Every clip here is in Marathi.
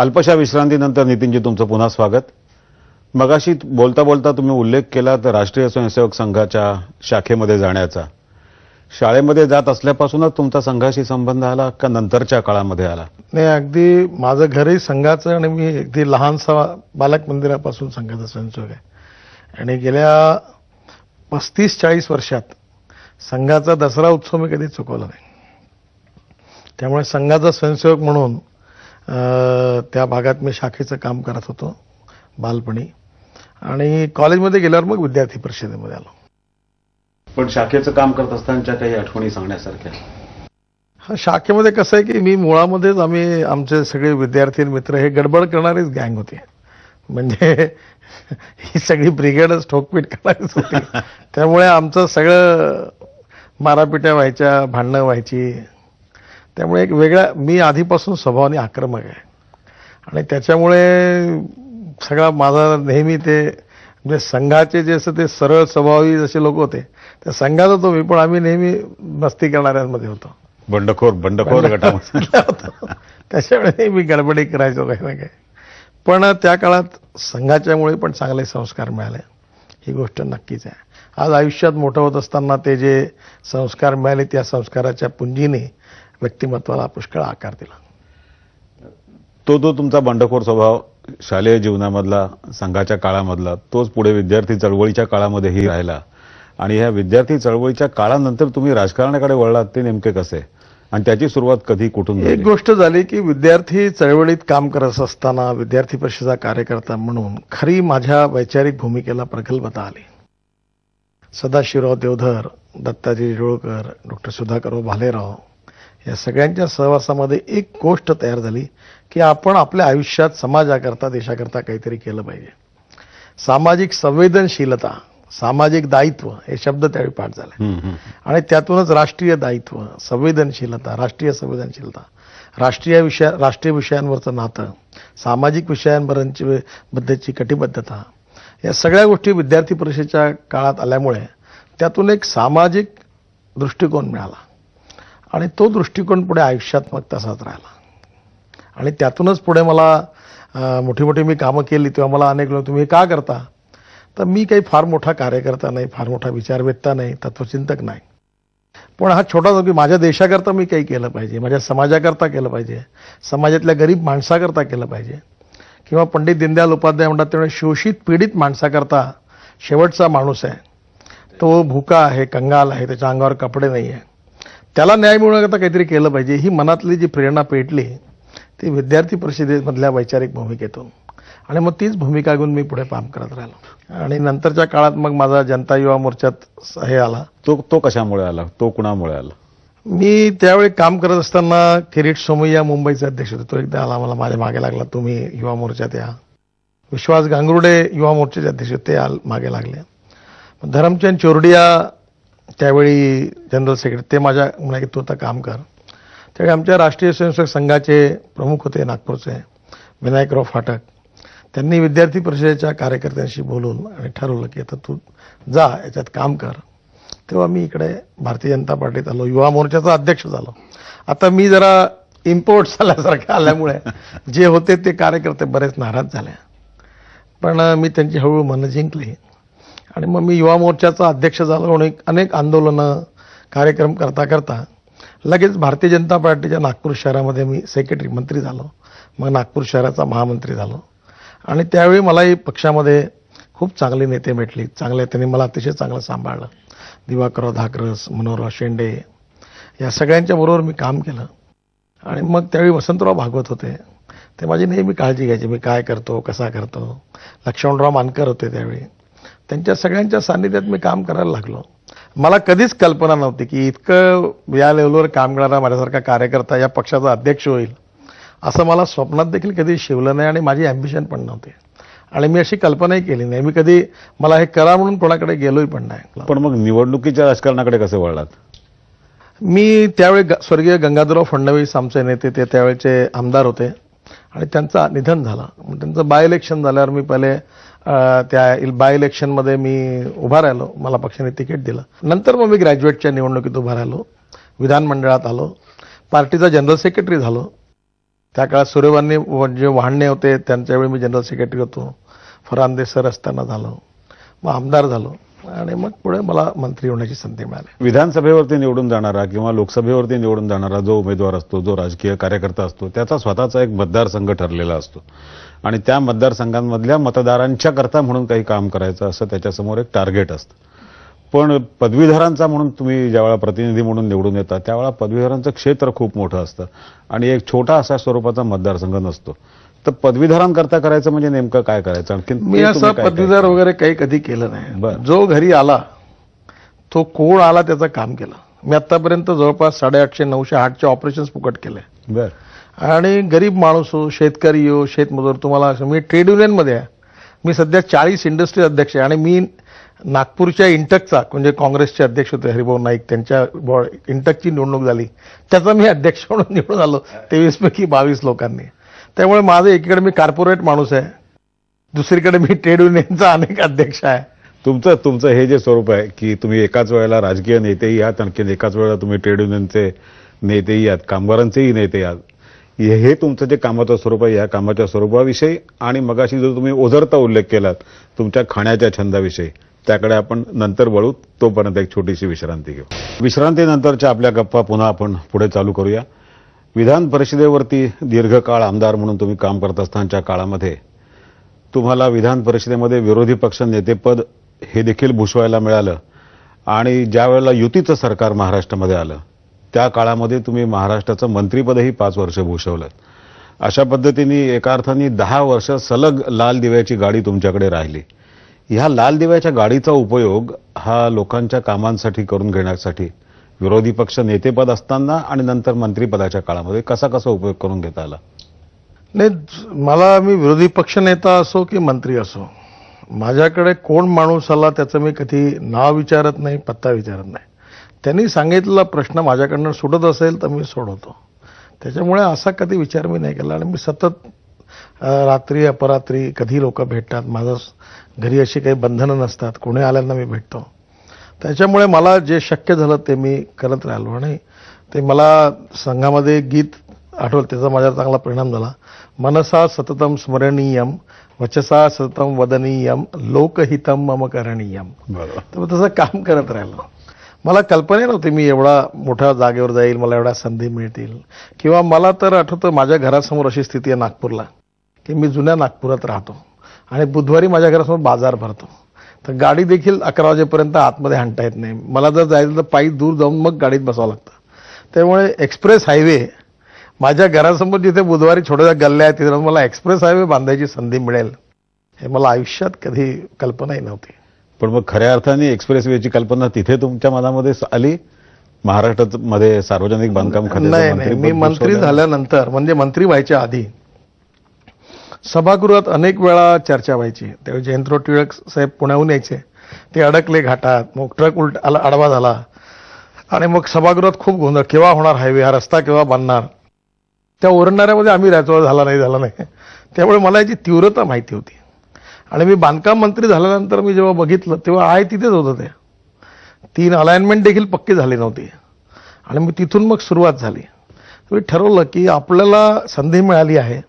अल्पशा विश्रांतीनंतर नितीनजी तुमचं पुन्हा स्वागत. मगाशी बोलता बोलता तुम्ही उल्लेख केला तर राष्ट्रीय स्वयंसेवक संघाच्या शाखेमध्ये जाण्याचा. शाळेमध्ये जात असल्यापासूनच तुमचा संघाशी संबंध आला का नंतरच्या काळामध्ये आला? नाही, अगदी माझं घरही संघाचं आणि मी अगदी लहानसा बालक मंदिरापासून संघाचा स्वयंसेवक आहे आणि गेल्या 35-40 वर्षात संघाचा दसरा उत्सव मी कधी चुकवला नाही. त्यामुळे संघाचा स्वयंसेवक म्हणून त्या भागात मी शाखेचं काम करत होतो बालपणी आणि कॉलेजमध्ये गेल्यावर मग विद्यार्थी परिषदेमध्ये आलो. पण शाखेचं काम करत असतानाच्या काही आठवणी सांगण्यासारख्या? हा, शाखेमध्ये कसं आहे की मी मुळामध्येच आमचे सगळे विद्यार्थी मित्र हे गडबड करणारीच गँग होती. म्हणजे ही सगळी ब्रिगेडच ठोकपीट करणारीच होती. त्यामुळे आमचं सगळं मारापिट्या व्हायच्या, भांडणं व्हायची. त्यामुळे एक वेगळा मी आधीपासून स्वभावाने आक्रमक आहे आणि त्याच्यामुळे सगळा माझा नेहमी ते म्हणजे संघाचे जे असं ते सरळ स्वभावी जसे लोक होते त्या संघात होतो मी, पण आम्ही नेहमी मस्ती करणाऱ्यांमध्ये होतो. बंडखोर गटामध्ये त्याच्यामुळे नेहमी गडबडी करायचो काही ना काही. पण त्या काळात संघाच्यामुळे पण चांगले संस्कार मिळाले, ही गोष्ट नक्कीच आहे. आज आयुष्यात मोठं होत असताना ते जे संस्कार मिळाले त्या संस्काराच्या पुंजीने व्यक्तिमत्वाला पुष्कळ आकार दिला. तो तुमचा बंडखोर स्वभाव शालेय जीवनामधला, संघाच्या काळामधला, तोच पुढे विद्यार्थी चळवळीच्या काळामध्येही राहिला. आणि ह्या विद्यार्थी चळवळीच्या काळानंतर तुम्ही राजकारणाकडे वळलात, ते नेमके कसे आणि त्याची सुरुवात कधी, कुठून झाली? एक गोष्ट झाली की विद्यार्थी चळवळीत काम करत असताना विद्यार्थी परिषदेचा कार्यकर्ता म्हणून खरी माझ्या वैचारिक भूमिकेला प्रगल्भता आली. सदाशिवराव देवधर, दत्ताजी जोळकर, डॉक्टर सुधाकरराव भालेराव या सगळ्यांच्या सहवासामध्ये एक गोष्ट तयार झाली की आपण आपल्या आयुष्यात समाजाकरता, देशाकरता काहीतरी केलं पाहिजे. सामाजिक संवेदनशीलता, सामाजिक दायित्व हे शब्द त्यावेळी पाठ झाले आणि त्यातूनच राष्ट्रीय दायित्व, संवेदनशीलता, राष्ट्रीय संवेदनशीलता, राष्ट्रीय विषयांवरचं नातं, सामाजिक विषयांबद्दलची कटिबद्धता, या सगळ्या गोष्टी विद्यार्थी परिषदेच्या काळात आल्यामुळे त्यातून एक सामाजिक दृष्टिकोन मिळाला आणि तो दृष्टिकोन पुढे आयुष्यात मग तसाच राहिला. आणि त्यातूनच पुढे मला मोठी मोठी मी कामं केली तेव्हा मला अनेक लोक तुम्ही हे का करता, तर मी काही फार मोठा कार्यकर्ता नाही, फार मोठा विचारवेत्ता नाही, तत्वचिंतक नाही, पण हा छोटा जो की माझ्या देशाकरता मी काही केलं पाहिजे, माझ्या समाजाकरता केलं पाहिजे, समाजातल्या गरीब माणसाकरता केलं पाहिजे. किंवा पंडित दीनदयाल उपाध्याय म्हणतात त्यामुळे शोषित पीडित माणसाकरता शेवटचा माणूस आहे, तो भुका आहे, कंगाल आहे, त्याच्या अंगावर कपडे नाही आहे, त्याला न्याय मिळवण्याकरता काहीतरी केलं पाहिजे. ही मनातली जी प्रेरणा पेटली ती विद्यार्थी परिषदेमधल्या वैचारिक भूमिकेतून आणि मग तीच भूमिका घेऊन मी पुढे काम करत राहिलो. आणि नंतरच्या काळात मग माझा जनता युवा मोर्चात हे आला. तो कशामुळे आला, तो कुणामुळे आला? मी त्यावेळी काम करत असताना किरीट सोमय्या मुंबईचे अध्यक्ष होते, तो एकदा आला, मला माझ्या मागे लागला, तुम्ही युवा मोर्चात या. विश्वास गांगुर्डे युवा मोर्चाचे अध्यक्ष ते मागे लागले. धरमचंद चोरडिया त्यावेळी जनरल सेक्रेटरी, ते माझ्या म्हणाले की तू आता काम कर. त्यावेळी आमच्या राष्ट्रीय स्वयंसेवक संघाचे प्रमुख होते नागपूरचे विनायकराव फाटक, त्यांनी विद्यार्थी परिषदेच्या कार्यकर्त्यांशी बोलून आणि ठरवलं की आता तू जा याच्यात काम कर. तेव्हा मी इकडे भारतीय जनता पार्टीत आलो, युवा मोर्चाचा अध्यक्ष झालो. आता मी जरा इम्पोर्ट झाल्यासारखे आल्यामुळे जे होते ते कार्यकर्ते बरेच नाराज झाले, पण मी त्यांची हळूहळू मनं जिंकली आणि मग मी युवा मोर्चाचा अध्यक्ष झालो आणि अनेक आंदोलनं कार्यक्रम करता करता लगेच भारतीय जनता पार्टीच्या नागपूर शहरामध्ये मी सेक्रेटरी मंत्री झालो. मग नागपूर शहराचा महामंत्री झालो आणि त्यावेळी मलाही पक्षामध्ये खूप चांगले नेते भेटले, त्यांनी मला अतिशय चांगलं सांभाळलं. दिवाकरराव धाकरस, मनोहरराव शेंडे या सगळ्यांच्या बरोबर मी काम केलं. आणि मग त्यावेळी वसंतराव भागवत होते, ते माझी नेहमी काळजी घ्यायचे, मी काय करतो, कसा करतो. लक्ष्मणराव मानकर होते त्यावेळी, त्यांच्या सगळ्यांच्या सान्निध्यात मी काम करायला लागलो. मला कधीच कल्पना नव्हती की इतकं या लेवलवर काम करणारा माझ्यासारखा कार्यकर्ता या पक्षाचा अध्यक्ष होईल, असं मला स्वप्नात देखील कधी शिवलं नाही आणि माझी ॲम्बिशन पण नव्हती आणि मी अशी कल्पनाही केली नाही. मी कधी मला हे करा म्हणून कोणाकडे गेलोही पण नाही. पण मग निवडणुकीच्या राजकारणाकडे कसे वळलात? मी त्यावेळी स्वर्गीय गंगाधरराव फडणवीस आमचे नेते, ते त्यावेळेचे आमदार होते आणि त्यांचं निधन झालं. त्यांचं बाय इलेक्शन झाल्यावर मी पहिले त्या बाय इलेक्शनमध्ये मी उभा राहिलो, मला पक्षाने तिकीट दिलं. नंतर मग मी ग्रॅज्युएटच्या निवडणुकीत उभा राहिलो, विधानमंडळात आलो, पार्टीचा जनरल सेक्रेटरी झालो त्या काळात सूर्यवानी जे वाहणे होते त्यांच्यावेळी मी जनरल सेक्रेटरी होतो. फरांदे सर असताना झालो, मग आमदार झालो आणि मग पुढे मला मंत्री होण्याची संधी मिळाली. विधानसभेवरती निवडून जाणारा किंवा लोकसभेवरती निवडून जाणारा जो उमेदवार असतो, जो राजकीय कार्यकर्ता असतो, त्याचा स्वतःचा एक मतदारसंघ ठरलेला असतो आणि त्या मतदारसंघांमधल्या मतदारांच्या करता म्हणून काही काम करायचं असं त्याच्यासमोर एक टार्गेट असतं. पण पदवीधरांचा म्हणून तुम्ही ज्यावेळा प्रतिनिधी म्हणून निवडून येता त्यावेळा पदवीधरांचं क्षेत्र खूप मोठं असतं आणि एक छोटा असा स्वरूपाचा मतदारसंघ नसतो. तर पदवीधरांकरता करायचं म्हणजे नेमकं काय करायचं? आणखी मी असं पदवीधर वगैरे काही कधी केलं नाही. बरं. जो घरी आला तो कोण आला त्याचं काम केलं. मी आतापर्यंत जवळपास 850, 900 हार्टचे ऑपरेशन्स फुकट केले. बर. आणि गरीब माणूस हो, शेतकरी हो, शेतमजूर, तुम्हाला मी ट्रेड युनियनमध्ये आहे. मी सध्या 40 इंडस्ट्री अध्यक्ष आहे आणि मी नागपूरच्या इंटकचा म्हणजे काँग्रेसचे अध्यक्ष होते हरिभाऊ नाईक, त्यांच्या इंटकची निवडणूक झाली, त्याचा मी अध्यक्ष म्हणून निवडून आलो 23 पैकी 22 लोकांनी. त्यामुळे माझं एकीकडे मी कॉर्पोरेट माणूस आहे, दुसरीकडे मी ट्रेड युनियनचा अनेक अध्यक्ष आहे. तुमचं हे जे स्वरूप आहे की तुम्ही एकाच वेळेला राजकीय नेतेही आहात, आणखी एकाच वेळेला तुम्ही ट्रेड युनियनचे नेतेही आहात, कामगारांचेही नेते आहात, हे तुमचं जे कामाचं स्वरूप आहे, या कामाच्या स्वरूपाविषयी आणि मगाशी जो तुम्ही ओझरता उल्लेख केलात तुमच्या खाण्याच्या छंदाविषयी, त्याकडे आपण नंतर वळू. तोपर्यंत एक छोटीशी विश्रांती घेऊ. विश्रांतीनंतरच्या आपल्या गप्पा पुन्हा आपण पुढे चालू करूया. विधान परिषदेवरती दीर्घकाळ आमदार म्हणून तुम्ही काम करत असतानाच्या काळामध्ये तुम्हाला विधान परिषदेमध्ये विरोधी पक्ष नेतेपद हे देखील भूषवायला मिळालं आणि ज्या वेळेला युतीचं सरकार महाराष्ट्रामध्ये आलं त्या काळामध्ये तुम्ही महाराष्ट्राचं मंत्रीपदही 5 वर्ष भूषवलं. अशा पद्धतीने एका अर्थाने 10 वर्ष सलग लाल दिव्याची गाडी तुमच्याकडे राहिली. ह्या लाल दिव्याच्या गाडीचा उपयोग हा लोकांच्या कामांसाठी करून घेण्यासाठी विरोधी पक्ष नेतेपद असताना आणि नंतर मंत्रीपदाच्या काळामध्ये कसा उपयोग करून घेता आला? नाही, मला मी विरोधी पक्ष नेता असो की मंत्री असो, माझ्याकडे कोण माणूस आला त्याचं मी कधी नाव विचारत नाही, पत्ता विचारत नाही. त्यांनी सांगितलेला प्रश्न माझ्याकडनं सुटत असेल तर मी सोडवतो. त्याच्यामुळे असा कधी विचार मी नाही केला आणि मी सतत रात्री अपरात्री कधी लोक भेटतात, माझं घरी अशी काही बंधनं नसतात, कोणी आल्यांना मी भेटतो. त्याच्यामुळे मला जे शक्य झालं ते मी करत राहिलो आणि ते मला संघामध्ये गीत आठवलं, त्याचा माझ्यावर चांगला परिणाम झाला. मनसा सततम स्मरणीयम वचसा सततम वदनीयम लोकहितम मम करणीयम. तर तसं काम करत राहिलो. मला कल्पना नव्हती मी एवढा मोठ्या जागेवर जाईल, मला एवढ्या संधी मिळतील. किंवा मला तर आठवतं माझ्या घरासमोर अशी स्थिती आहे नागपूरला की मी जुन्या नागपुरात राहतो आणि बुधवारी माझ्या घरासमोर बाजार भरतो, तर गाडी देखील 11 वाजेपर्यंत आतमध्ये हाणता येत नाही. मला जर जायचं तर पायी दूर जाऊन मग गाडीत बसावं लागतं. त्यामुळे एक्सप्रेस हायवे माझ्या घरासमोर जिथे बुधवारी छोट्या गल्ल्या आहेत तिथे मला एक्सप्रेस हायवे बांधायची संधी मिळेल हे मला आयुष्यात कधी कल्पनाही नव्हती. पण मग खऱ्या अर्थाने एक्सप्रेसवेची कल्पना तिथे तुमच्या मनामध्ये आली महाराष्ट्रामध्ये सार्वजनिक बांधकाम खात्याचं नाही, मी मंत्री झाल्यानंतर म्हणजे मंत्री व्हायच्या आधी सभागृहात अनेक वेळा चर्चा व्हायची. त्यावेळी जयंतराव टिळक साहेब पुण्याहून यायचे, ते अडकले घाटात, मग ट्रक आडवा झाला आणि मग सभागृहात खूप गोंधळ, केव्हा होणार हायवे, हा रस्ता केव्हा बांधणार. त्या ओरडणाऱ्यामध्ये आम्ही राहायचो, झाला नाही. त्यामुळे मला याची तीव्रता माहिती होती आणि मी बांधकाम मंत्री झाल्यानंतर मी जेव्हा बघितलं तेव्हा आहे तिथेच होतं. ते 3 अलाइनमेंट देखील पक्की झाली नव्हती आणि मी तिथून मग सुरुवात झाली. मी ठरवलं की आपल्याला संधी मिळाली आहे,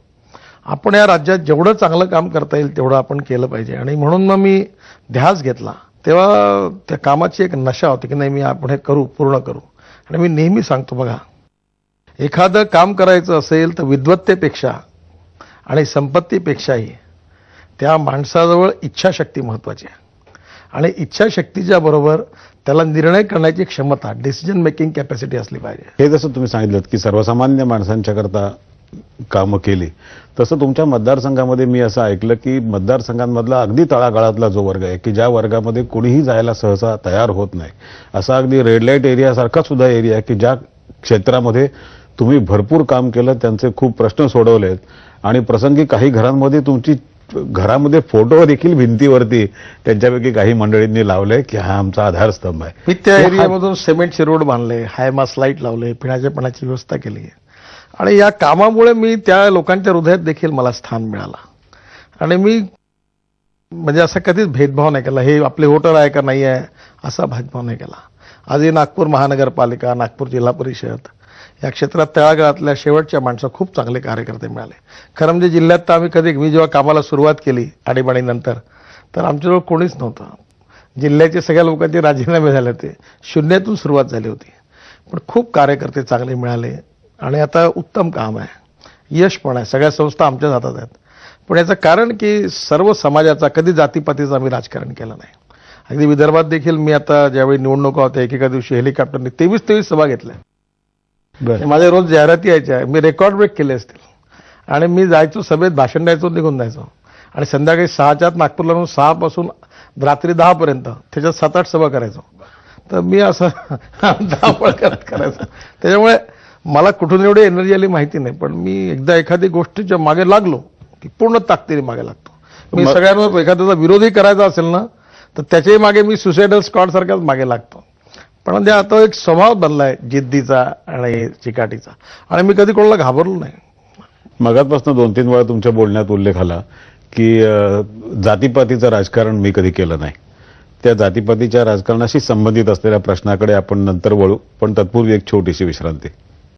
आपण या राज्यात जेवढं चांगलं काम करता येईल तेवढं आपण केलं पाहिजे. आणि म्हणून मग मी ध्यास घेतला. तेव्हा त्या कामाची एक नशा होती की नाही मी आपण हे पूर्ण करू. आणि मी नेहमी सांगतो बघा, एखादं काम करायचं असेल तर विद्वत्तेपेक्षा आणि संपत्तीपेक्षाही त्या माणसाजवळ इच्छाशक्ती महत्वाची आहे आणि इच्छाशक्तीच्या बरोबर त्याला निर्णय करण्याची क्षमता, डिसिजन मेकिंग कॅपॅसिटी असली पाहिजे. हे जसं तुम्ही सांगितलं की सर्वसामान्य माणसांच्या करता कामं केली, तसं तुमच्या मतदारसंघामध्ये मी असं ऐकलं की मतदारसंघांमधला अगदी तळागाळातला जो वर्ग आहे की ज्या वर्गामध्ये कोणीही जायला सहसा तयार होत नाही, असा अगदी रेड लाईट एरिया सारखा सुद्धा एरिया आहे की ज्या क्षेत्रामध्ये तुम्ही भरपूर काम केलं, त्यांचे खूप प्रश्न सोडवलेत आणि प्रसंगी काही घरांमध्ये तुमची घरामध्ये फोटो देखील भिंतीवरती त्यांच्यापैकी काही मंडळींनी लावले की हा आमचा आधारस्तंभ आहे. मी त्या एरियामधून सिमेंटचे रोड बांधले, हायमास लाईट लावले, पिण्याच्या पाण्याची व्यवस्था केली आणि या कामामुळे मी त्या लोकांच्या हृदयात देखील मला स्थान मिळालं. आणि मी म्हणजे असा कधीच भेदभाव नाही केला, हे आपले वोटर आहे का नाही आहे असा भेदभाव नाही केला. आजही नागपूर महानगरपालिका, नागपूर जिल्हा परिषद या क्षेत्रात तळागाळातल्या शेवटच्या माणसं खूप चांगले कार्यकर्ते मिळाले. खरं म्हणजे जिल्ह्यात तर आम्ही कधी, मी जेव्हा कामाला सुरुवात केली आणीबाणीनंतर, तर आमच्याजवळ कोणीच नव्हतं. जिल्ह्याचे सगळ्या लोकांचे राजीनामे झाले होते, शून्यातून सुरुवात झाली होती. पण खूप कार्यकर्ते चांगले मिळाले आणि आता उत्तम काम आहे, यश पण आहे, सगळ्या संस्था आमच्याच हातात आहेत. पण याचं कारण की सर्व समाजाचा, कधी जातीपातीचं आम्ही राजकारण केलं नाही. अगदी विदर्भात देखील मी आता ज्यावेळी निवडणुका होत्या, एकेका दिवशी हेलिकॉप्टरने 23 सभा घेतल्या. बरं. माझे रोज जाहिराती यायच्या, मी रेकॉर्ड ब्रेक केले असतील. आणि मी जायचो सभेत, भाषण द्यायचो, निघून जायचो. आणि संध्याकाळी 6च्या आत नागपूरला येऊन 6 पासून रात्री 10 पर्यंत त्याच्यात 7-8 सभा करायचो. तर मी असं धावपळ करत करायचो. त्याच्यामुळे मला कुठून एवढी एनर्जी आली माहिती नाही, पण मी एकदा एखादी गोष्टीच्या मागे लागलो की पूर्ण ताकदीने मागे लागतो. मी सगळ्यांवर एखाद्याचा विरोधी करायचा असेल ना, तर त्याच्याही मागे मी सुसायडल स्क्वॉड सारखाच मागे लागतो. पण म्हणजे आता एक स्वभाव बनलाय जिद्दीचा आणि चिकाटीचा, आणि मी कधी कोणाला घाबरलो नाही. मगाचपासून 2-3 वेळा तुमच्या बोलण्यात उल्लेख आला की जातीपातीचं राजकारण मी कधी केलं नाही. त्या जातीपातीच्या राजकारणाशी संबंधित असलेल्या प्रश्नाकडे आपण नंतर वळू, पण तत्पूर्वी एक छोटीशी विश्रांती.